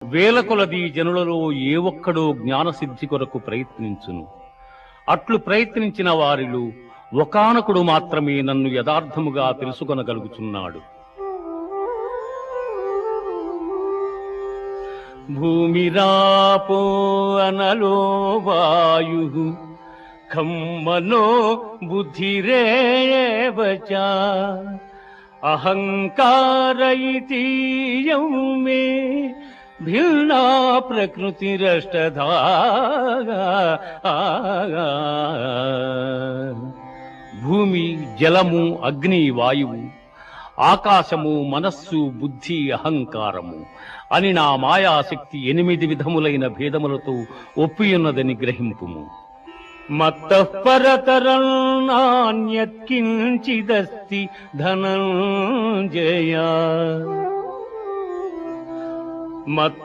వేల కొలది జనులలో ఏ ఒక్కడో జ్ఞానసిద్ధి కొరకు ప్రయత్నించును. అట్లు ప్రయత్నించిన వారిలో ఒకానకుడు మాత్రమే నన్ను యథార్థముగా తెలుసుకొనగలుగుచున్నాడు. భూమిరాపో అనలో వాయు ఖమ్మనో బుద్ధిరేవచ అహంకార ఇతీయం మే భిన్నా ప్రకృతిరష్టధా. భూమి, జలము, అగ్ని, వాయువు, ఆకాశము, మనస్సు, బుద్ధి, అహంకారము అని నా మాయాశక్తి 8 విధములైన భేదములతో ఒప్పియున్నదని గ్రహింపుము. మత్తః పరతరం నాన్యత్ కించిదస్తి ధనంజయ. మత్త